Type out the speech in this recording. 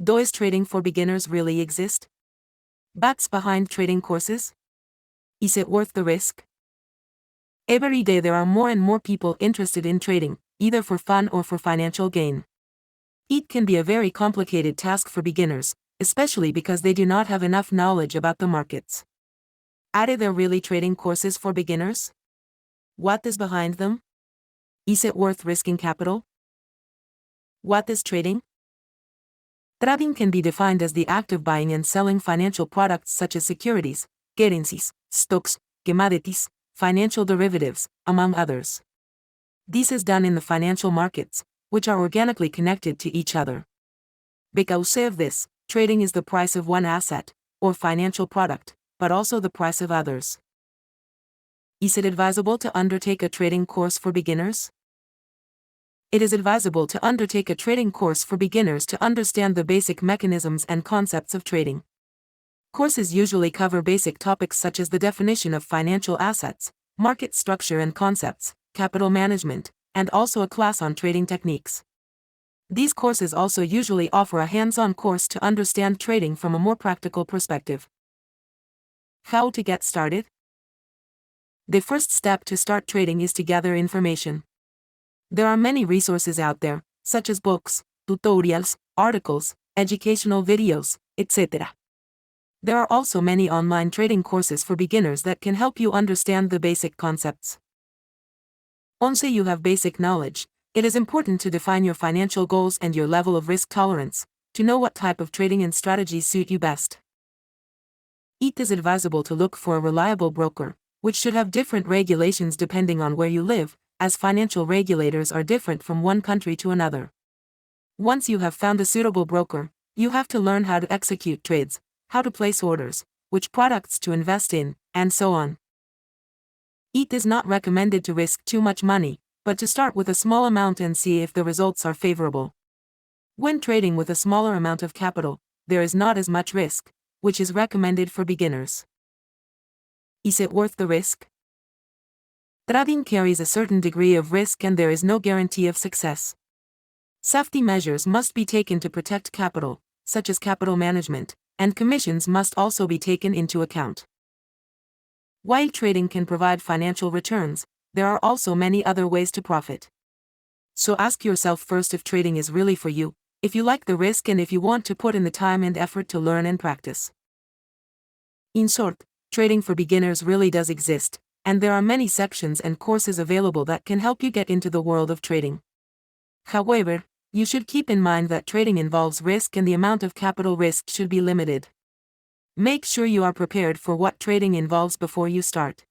Does trading for beginners really exist? What's behind trading courses? Is it worth the risk? Every day there are more and more people interested in trading, either for fun or for financial gain. It can be a very complicated task for beginners, especially because they do not have enough knowledge about the markets. Are there really trading courses for beginners? What is behind them? Is it worth risking capital? What is trading? Trading can be defined as the act of buying and selling financial products such as securities, currencies, stocks, commodities, financial derivatives, among others. This is done in the financial markets, which are organically connected to each other. Because of this, trading is the price of one asset, or financial product, but also the price of others. Is it advisable to undertake a trading course for beginners? It is advisable to undertake a trading course for beginners to understand the basic mechanisms and concepts of trading. Courses usually cover basic topics such as the definition of financial assets, market structure and concepts, capital management, and also a class on trading techniques. These courses also usually offer a hands-on course to understand trading from a more practical perspective. How to get started? The first step to start trading is to gather information. There are many resources out there, such as books, tutorials, articles, educational videos, etc. There are also many online trading courses for beginners that can help you understand the basic concepts. Once you have basic knowledge, it is important to define your financial goals and your level of risk tolerance, to know what type of trading and strategies suit you best. It is advisable to look for a reliable broker, which should have different regulations depending on where you live, as financial regulators are different from one country to another. Once you have found a suitable broker, you have to learn how to execute trades, how to place orders, which products to invest in, and so on. It is not recommended to risk too much money, but to start with a small amount and see if the results are favorable. When trading with a smaller amount of capital, there is not as much risk, which is recommended for beginners. Is it worth the risk? Trading carries a certain degree of risk and there is no guarantee of success. Safety measures must be taken to protect capital, such as capital management, and commissions must also be taken into account. While trading can provide financial returns, there are also many other ways to profit. So ask yourself first if trading is really for you, if you like the risk and if you want to put in the time and effort to learn and practice. In short, trading for beginners really does exist, and there are many sections and courses available that can help you get into the world of trading. However, you should keep in mind that trading involves risk and the amount of capital risk should be limited. Make sure you are prepared for what trading involves before you start.